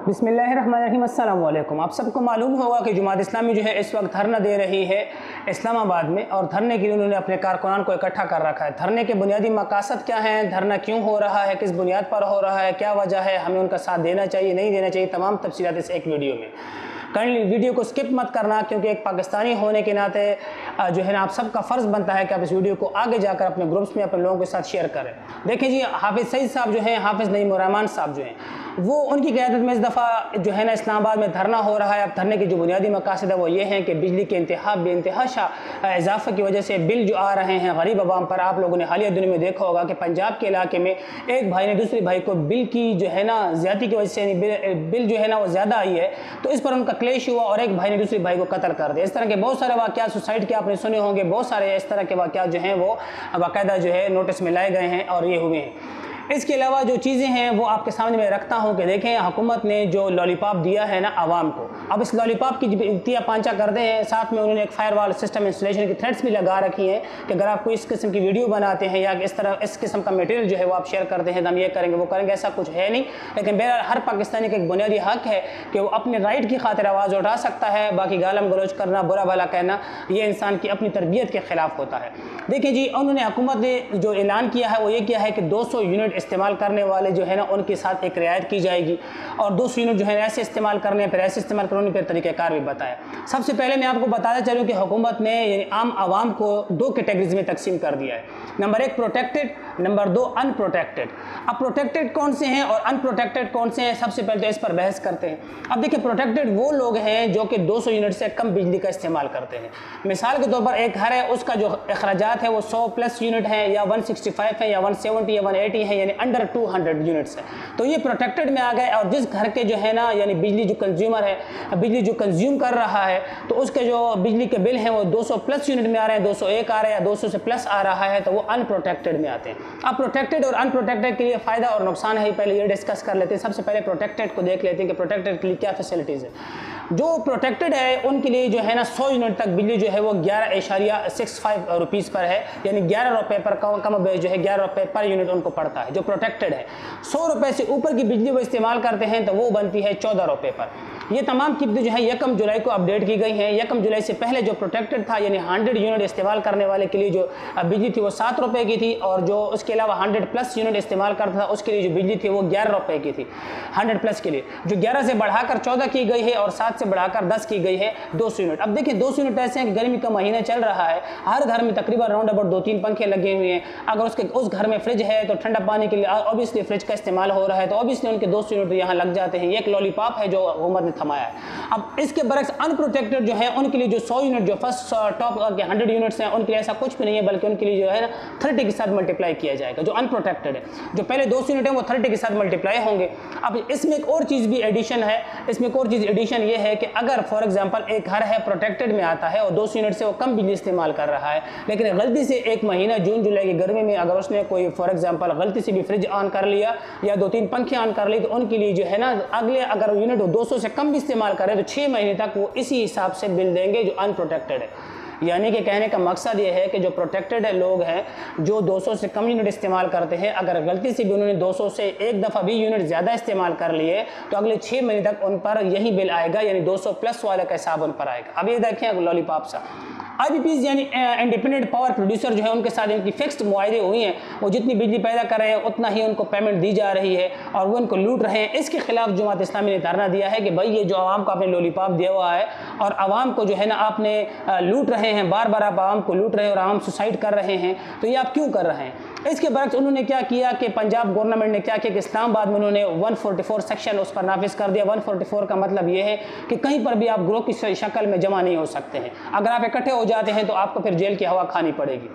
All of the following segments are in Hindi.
बिस्मिल्लाहिर्रहमानिर्रहीम। अस्सलाम वालेकुम। आप सबको मालूम होगा कि जमात इस्लामी जो है इस वक्त धरना दे रही है इस्लामाबाद में, और धरने के लिए उन्होंने अपने कारकुनान को इकट्ठा कर रखा है। धरने के बुनियादी मकासद क्या हैं, धरना क्यों हो रहा है, किस बुनियाद पर हो रहा है, क्या वजह है, हमें उनका साथ देना चाहिए नहीं देना चाहिए, तमाम तफसीलात इस एक वीडियो में। काइंडली वीडियो को स्किप मत करना, क्योंकि एक पाकिस्तानी होने के नाते जो है ना आप सबका फ़र्ज़ बनता है कि आप इस वीडियो को आगे जाकर अपने ग्रुप्स में अपने लोगों के साथ शेयर करें। देखें जी, हाफिज़ सईद साहब जो हैं, हाफिज़ नईमुर्रहमान साहब जो हैं, वो उनकी क़यादत में इस दफ़ा जो है ना इस्लामाबाद में धरना हो रहा है। अब धरने के जो बुनियादी मकासद है वो ये हैं कि बिजली के बेइंतहा इजाफे की वजह से बिल जो आ रहे हैं गरीब आवाम पर। आप लोगों ने हालिया दिनों में देखा होगा कि पंजाब के इलाके में एक भाई ने दूसरे भाई को बिल की जो है ना ज़्यादती की वजह से बिल जो है ना वो ज़्यादा आई है, तो इस पर उनका क्लेश हुआ और एक भाई ने दूसरे भाई को कत्ल कर दिया। इस तरह के बहुत सारे वाक़यात सोसाइटी के आपने सुने होंगे, बहुत सारे इस तरह के वाक़यात जो हैं वो बाकायदा जो है नोटिस में लाए गए हैं और ये हुए हैं। इसके अलावा जो चीज़ें हैं वो आपके सामने मैं रखता हूँ कि देखें, हुकूमत ने जो लॉलीपॉप दिया है ना आवाम को, अब इस लॉलीपॉप की इंतिया पांचा करते हैं। साथ में उन्होंने एक फायरवॉल सिस्टम इंस्टॉलेशन की थ्रेड्स भी लगा रखी हैं कि अगर आप कोई इस किस्म की वीडियो बनाते हैं या इस तरह इस किस्म का मटेरियल जो है वो आप शेयर करते हैं तो हम ये करेंगे वो करेंगे, ऐसा कुछ है नहीं। लेकिन बहरहाल हर पाकिस्तानी का एक बुनियादी हक है कि वो अपने राइट की खातिर आवाज़ उठा सकता है। बाकी गालम गलोच करना, बुरा भला कहना, ये इंसान की अपनी तरबियत के ख़िलाफ़ होता है। देखिए जी, उन्होंने हुकूमत ने जो ऐलान किया है वो ये किया है कि 200 यूनिट इस्तेमाल करने वाले जो है ना उनके साथ एक रियायत की जाएगी, और 200 यूनिट जो है ऐसे इस्तेमाल करने हैं, फिर ऐसे इस्तेमाल करने फिर तरीक़ाकार भी बताया। सबसे पहले मैं आपको बताना चलूँ कि हुकूमत ने यानी आम आवाम को दो कैटेगरीज में तकसीम कर दिया है। Number 1 protected, number 2 unprotected. अब प्रोटेक्टेड कौन से हैं और अनप्रोटेक्टेड कौन से हैं, सबसे पहले तो इस पर बहस करते हैं। अब देखिए, प्रोटेक्टेड वो लोग हैं जो कि 200 यूनिट से कम बिजली का इस्तेमाल करते हैं। मिसाल के तौर पर एक घर है, उसका जो अखराजात है वो 100+ यूनिट है या 165 है या 170 या 180 है, यानी अंडर 200 यूनिट्स है, तो ये प्रोटेक्टेड में आ गए। और जिस घर के जो है ना यानी बिजली जो कंज्यूमर है, बिजली जो कंज्यूम कर रहा है, तो उसके जो बिजली के बिल हैं वो 200+ यूनिट में आ रहे हैं, 201 आ रहे हैं या 200 से प्लस आ रहा है, तो वो अनप्रोटेक्टेड में आते हैं। अब प्रोटेक्टेड और अनप्रोटेक्टेड के लिए फ़ायदा और नुकसान है, पहले ये डिस्कस कर लेते हैं। सबसे पहले प्रोटेक्टेड को देख लेते हैं कि प्रोटेक्टेड के लिए क्या फैसिलिटीज़ है। जो प्रोटेक्टेड है उनके लिए जो है ना 100 यूनिट तक बिजली जो है वो 11.65 रुपीज़ पर है, यानी 11 रुपये पर कम जो है 11 रुपये पर यूनिट उनको पड़ता है। जो प्रोटेक्टेड है 100 रुपये से ऊपर की बिजली वो इस्तेमाल करते हैं तो वो बनती है 14 रुपये पर। ये तमाम कीमतें जो है 1 जुलाई को अपडेट की गई हैं। 1 जुलाई से पहले जो प्रोटेक्टेड था यानी 100 यूनिट इस्तेमाल करने वाले के लिए जो बिजली थी वो 7 रुपये की थी, और जो उसके अलावा 100+ यूनिट इस्तेमाल करता था उसके लिए जो बिजली थी वो 11 रुपये की थी 100+ के लिए, जो 11 से बढ़ाकर 14 की गई है और 7 से बढ़ाकर 10 की गई है 200 यूनिट। अब देखिए 200 यूनिट ऐसे हैं कि गर्मी का महीना चल रहा है, हर घर में तकरीबन राउंड अबाउट 2-3 पंखे लगे हुए हैं। अगर उस घर में फ्रिज है तो ठंडा पानी के लिए ऑब्वियसली फ्रिज का इस्तेमाल हो रहा है, तो ऑब्वियसली उनके 200 यूनिट यहाँ लग जाते हैं। ये एक लॉलीपॉप है जो हुकूमत ने थमाया है। अब इसके बरक्स अनप्रोटेक्टेड जो है उनके लिए जो 100 यूनिट जो फर्स्ट टॉप के 100 यूनिट्स हैं उनके लिए ऐसा कुछ भी नहीं है, बल्कि उनके लिए जो है ना 30 के साथ मल्टीप्लाई किया जाएगा। जो अनप्रोटेक्टेड है, जो पहले 200 यूनिट है वो 30 के साथ मल्टीप्लाई होंगे। अब इसमें एक और चीज़ भी एडिशन है, इसमें एक और चीज़ एडिशन ये है कि अगर फॉर एग्जांपल एक घर है प्रोटेक्टेड में आता है और 200 यूनिट से वो कम बिजली इस्तेमाल कर रहा है, लेकिन गलती से एक महीना जून जुलाई की गर्मी में अगर उसने कोई फॉर एग्जांपल गलती से भी फ्रिज ऑन कर लिया या 2-3 पंखे ऑन कर ली, तो उनके लिए जो है ना अगले अगर यूनिट 200 से कम भी इस्तेमाल करे तो 6 महीने तक वो इसी हिसाब से बिल देंगे जो अनप्रोटेक्टेड है। यानी कि कहने का मकसद ये है कि जो प्रोटेक्टेड है लोग हैं जो 200 से कम यूनिट इस्तेमाल करते हैं, अगर गलती से भी उन्होंने 200 से एक दफ़ा भी यूनिट ज़्यादा इस्तेमाल कर लिए तो अगले 6 महीने तक उन पर यही बिल आएगा, यानी 200+ वाले का हिसाब उन पर आएगा। अब ये देखें लॉलीपॉप सा IPPs यानी इंडिपेंडेंट पावर प्रोड्यूसर जो है उनके साथ इनकी फिक्स्ड मुआहदे हुई हैं, वो जितनी बिजली पैदा कर रहे हैं उतना ही उनको पेमेंट दी जा रही है और वो उनको लूट रहे हैं। इसके खिलाफ जमात इस्लामी ने धरना दिया है कि भाई ये जो आवाम को आपने लॉलीपॉप दिया हुआ है और आवाम को जो है ना आपने लूट रहे हैं, बार बार आप आवाम को लूट रहे हैं और आवाम सुसाइड कर रहे हैं, तो ये आप क्यों कर रहे हैं। इसके बरक्स उन्होंने क्या किया कि पंजाब गवर्नमेंट ने क्या किया कि इस्लामाबाद में उन्होंने 144 सेक्शन उस पर नाफिज कर दिया। 144 का मतलब ये है कि कहीं पर भी आप ग्रुप की शक्ल में जमा नहीं हो सकते हैं, अगर आप इकट्ठे हो जाते हैं तो आपको फिर जेल की हवा खानी पड़ेगी।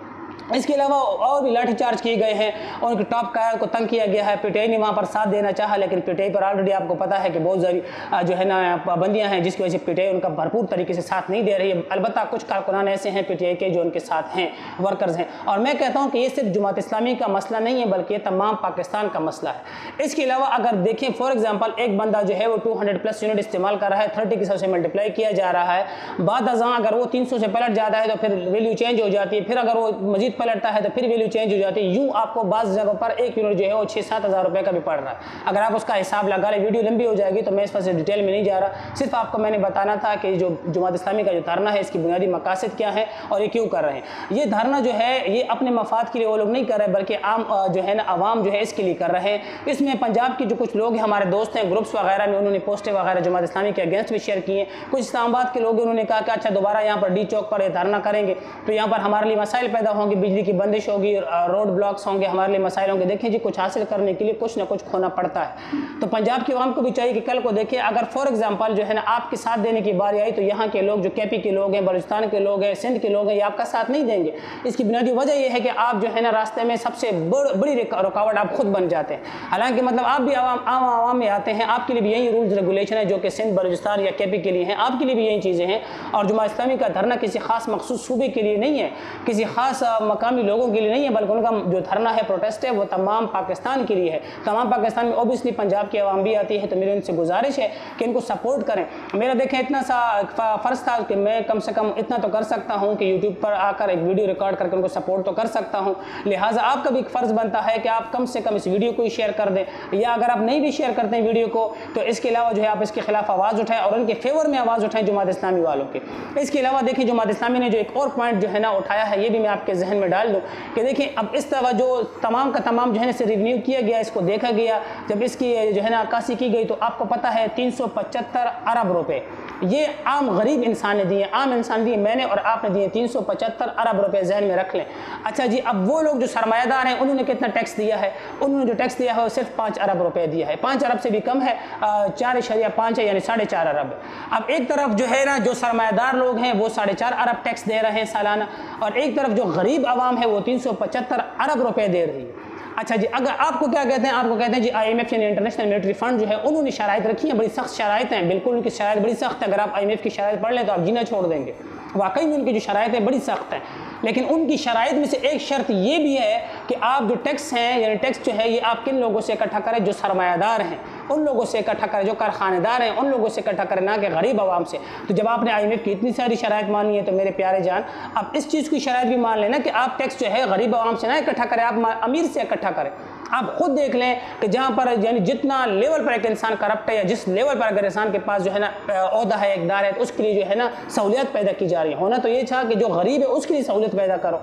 इसके अलावा और भी लाठीचार्ज किए गए हैं और उनके टॉप कायर को तंग किया गया है। पीटीआई ने वहाँ पर साथ देना चाहा, लेकिन पीटीआई पर ऑलरेडी आपको पता है कि बहुत सारी जो है ना पाबंदियाँ हैं जिसकी वजह से पीटीआई उनका भरपूर तरीके से साथ नहीं दे रही है। अलबत्ता कुछ कारकुनान ऐसे हैं पीटीआई के जो उनके साथ हैं, वर्कर्स हैं, और मैं कहता हूँ कि ये सिर्फ जमात इस्लामी का मसला नहीं है बल्कि ये तमाम पाकिस्तान का मसला है। इसके अलावा अगर देखें फॉर एग्जाम्पल एक बंदा जो है वो 200+ यूनिट इस्तेमाल कर रहा है, 30 के से मल्टीप्लाई किया जा रहा है, बाद अगर वो 300 से पलट जाता है तो फिर वैल्यू चेंज हो जाती है। फिर अगर वो मजीद पलटता है तो फिर वैल्यू चेंज हो जाती है। यूँ आपको बाज़ जगहों पर एक यूनिट जो है वो 6-7 हज़ार रुपये का भी पड़ रहा है। अगर आप उसका हिसाब लगा लें, वीडियो लंबी हो जाएगी तो मैं इस पर से डिटेल में नहीं जा रहा, सिर्फ आपको मैंने बताना था कि जो जमात इस्लामी का जो धरना है इसकी बुनियादी मकासद क्या है और ये क्यों कर रहे हैं। ये धरना जो है ये अपने मफाद के लिए वो लोग नहीं कर रहे बल्कि आम जो है ना आवाम जो है इसके लिए कर रहे हैं। इसमें पंजाब की जो कुछ लोग हैं, हमारे दोस्त हैं, ग्रुप्स वगैरह में उन्होंने पोस्टें वगैरह जमात इस्लामी के अगेंस्ट भी शेयर किए। कुछ इस्लामाबाद के लोग उन्होंने कहा कि अच्छा दोबारा यहाँ पर डी चौक पर ये धरना करेंगे तो यहाँ पर हमारे लिए मसाइल पैदा होंगे, बिजली की बंदिश होगी, रोड ब्लॉक्स होंगे, हमारे लिए मसाइल होंगे। देखें जी, कुछ हासिल करने के लिए कुछ ना कुछ खोना पड़ता है। तो पंजाब की आवाम को भी चाहिए कि कल को देखिए, अगर फॉर एग्जांपल जो है ना आपके साथ देने की बारी आई तो यहाँ के लोग जो केपी के लोग हैं, बलूचिस्तान के लोग हैं, सिंध के लोग हैं, ये आपका साथ नहीं देंगे। इसकी बुनियादी वजह यह है कि आप जो है ना रास्ते में सबसे बड़ी रुकावट आप खुद बन जाते हैं। हालांकि मतलब आप भी आवाम में आते हैं, आपके लिए भी यही रूल्स रेगुलेशन है जो कि सिंध, बलूचिस्तान या केपी के लिए हैं, आपके लिए भी यही चीज़ें हैं। और जमात इस्लामी का धरना किसी खास मखसूस सूबे के लिए नहीं है, किसी खास मकामी लोगों के लिए नहीं है, बल्कि उनका जो धरना है, प्रोटेस्ट है, वो तमाम पाकिस्तान के लिए है। तमाम पाकिस्तान में ओबियसली पंजाब की आवाम भी आती है, तो मेरी उनसे गुजारिश है कि इनको सपोर्ट करें। मेरा देखें इतना सा फ़र्ज़ था कि मैं कम से कम इतना तो कर सकता हूँ कि यूट्यूब पर आकर एक वीडियो रिकॉर्ड करके उनको सपोर्ट तो कर सकता हूँ। लिहाजा आपका भी एक फ़र्ज़ बनता है कि आप कम से कम इस वीडियो को ही शेयर कर दें, या अगर आप नहीं भी शेयर करते हैं वीडियो को तो इसके अलावा जो है आप इसके खिलाफ आवाज़ उठाएं और उनके फेवर में आवाज़ उठाएं जमात इस्लामी वालों के। इसके अलावा देखिए जमात इस्लामी ने जो एक और पॉइंट जो है ना उठाया है, ये भी मैं आपके जहन में डाल दूँ कि देखिए अब इस तरह जो तमाम का तमाम जो है ना रिव्यू किया गया, इसको देखा गया, जब इसकी जो है ना अक्कासी की गई तो आपको पता है 375 अरब रुपए ये आम गरीब इंसान ने दिए, आम इंसान दिए, मैंने और आपने दिए 375 अरब रुपए, जहन में रख लें। अच्छा जी, अब वो लोग जो सरमायादार हैं उन्होंने कितना टैक्स दिया है? उन्होंने जो टैक्स दिया है वो सिर्फ 5 अरब रुपए दिया है, 5 अरब से भी कम है, 4.5 है, यानी 4.5 अरब। अब एक तरफ जो है ना जो सरमायादार लोग हैं वो 4.5 अरब टैक्स दे रहे हैं सालाना, और एक तरफ जो गरीब आवाम है वो 375 अरब रुपए दे रही है। अच्छा जी, अगर आपको क्या कहते हैं, आपको कहते हैं जी IMF यानी इंटरनेशनल मॉनेटरी फंड जो है उन्होंने शराइत रखी है, बड़ी सख्त शराइत हैं, बिल्कुल उनकी शराइत बड़ी सख्त है। अगर आप IMF की शराइत पढ़ लें तो आप जीना छोड़ देंगे, वाकई में उनकी जो शराइत है बड़ी सख्त है। लेकिन उनकी शराइत में से एक शर्त ये भी है कि आप जो टैक्स हैं, यानी टैक्स जो है ये आप किन लोगों से इकट्ठा करें? जो सरमायादार हैं उन लोगों से इकट्ठा करें, जो कारखानेदार हैं उन लोगों से इकट्ठा करें, ना कि गरीब आवाम से। तो जब आपने IMF की इतनी सारी शराइत मानी है तो मेरे प्यारे जान, आप इस चीज़ की शराइत भी मान लेना कि आप टैक्स जो है गरीब आवाम से ना इकट्ठा करें, आप अमीर से इकट्ठा करें। आप खुद देख लें कि जहाँ पर यानी जितना लेवल पर एक इंसान करप्ट है, या जिस लेवल पर अगर इंसान के पास जो है ना ओहदा है, इक़दार है, तो उसके लिए जो है ना सहूलियत पैदा की जा रही है। होना तो ये था कि जो गरीब है उसके लिए सहूलियत पैदा करो।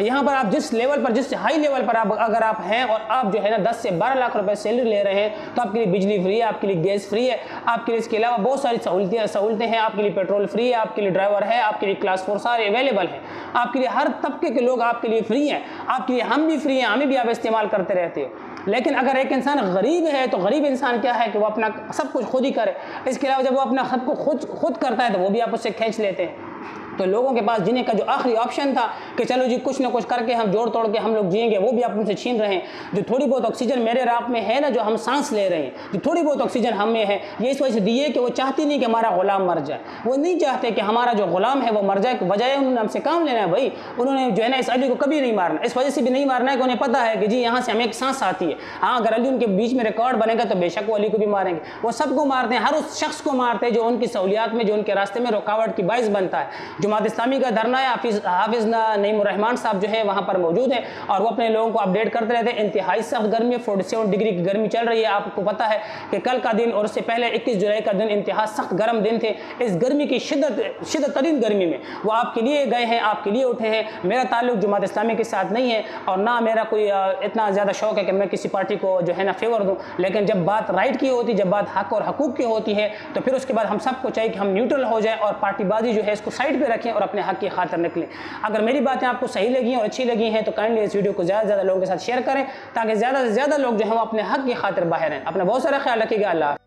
यहाँ पर आप जिस लेवल पर, जिस हाई लेवल पर आप अगर आप हैं और आप जो है ना 10 से 12 लाख रुपए सैलरी ले रहे हैं तो आपके लिए बिजली फ्री है, आपके लिए गैस फ्री है, आपके लिए इसके अलावा बहुत सारी सहूलतें हैं, आपके लिए पेट्रोल फ्री है, आपके लिए ड्राइवर है, आपके लिए क्लास 4 सारे अवेलेबल हैं, आपके लिए हर तबके के लोग आपके लिए फ्री हैं, आपके लिए हम भी फ्री हैं, हमें भी आप इस्तेमाल करते रहते हो। लेकिन अगर एक इंसान गरीब है तो गरीब इंसान क्या है कि वो अपना सब कुछ खुद ही करे। इसके अलावा जब वो अपना सब को खुद करता है तो वो भी आप उससे खींच लेते हैं। तो लोगों के पास जीने का जो आखिरी ऑप्शन था कि चलो जी कुछ ना कुछ करके हम जोड़ तोड़ के हम लोग जिएंगे, वो भी आप उनसे छीन रहे हैं। जो थोड़ी बहुत ऑक्सीजन मेरे रात में है ना, जो हम सांस ले रहे हैं, जो थोड़ी बहुत ऑक्सीजन हम में है, ये इस वजह से दिए कि वो चाहती नहीं कि हमारा गुलाम मर जाए। वो नहीं चाहते कि हमारा जो गुलाम है वो मर जाए, बजाय उन्होंने हमसे काम लेना है। भाई उन्होंने जो है ना इस अली को कभी नहीं मारना, इस वजह से भी नहीं मारना है कि उन्हें पता है कि जी यहाँ से हमें एक सांस आती है। हाँ, अगर अली उनके बीच में रिकॉर्ड बनेगा तो बेशक वो अली को भी मारेंगे। वो सबको मारते हैं, हर उस शख्स को मारते हैं जो उनकी सहूलियात में, जो उनके रास्ते में रुकावट की बाइस बनता है। जमात इस्लामी का धरना है, हाफिज नईमुर्रहमान साहब जो है वहाँ पर मौजूद हैं और वो अपने लोगों को अपडेट करते रहते हैं। इंतहाई सख्त गर्मी, 47 डिग्री की गर्मी चल रही है। आपको पता है कि कल का दिन और उससे पहले 21 जुलाई का दिन इंतहा सख्त गर्म दिन थे। इस गर्मी की शिद्दत तरीन गर्मी में वो आपके लिए गए हैं, आपके लिए उठे हैं। मेरा ताल्लुक जमात इस्लामी के साथ नहीं है और ना मेरा कोई इतना ज़्यादा शौक है कि मैं किसी पार्टी को जो है ना फेवर दूँ, लेकिन जब बात राइट की होती, जब बात हक और हकूक़ की होती है तो फिर उसके बाद हम सबको चाहिए कि हम न्यूट्रल हो जाए और पार्टीबाजी जो है इसको साइड पर रखें और अपने हक की खातिर निकलें। अगर मेरी बातें आपको सही लगी और अच्छी लगी हैं तो काइंडली इस वीडियो को ज़्यादा से ज़्यादा लोगों के साथ शेयर करें ताकि ज़्यादा से ज़्यादा लोग जो हैं वो अपने हक की खातिर बाहर हैं। अपना बहुत सारा ख्याल रखिएगा। अल्लाह।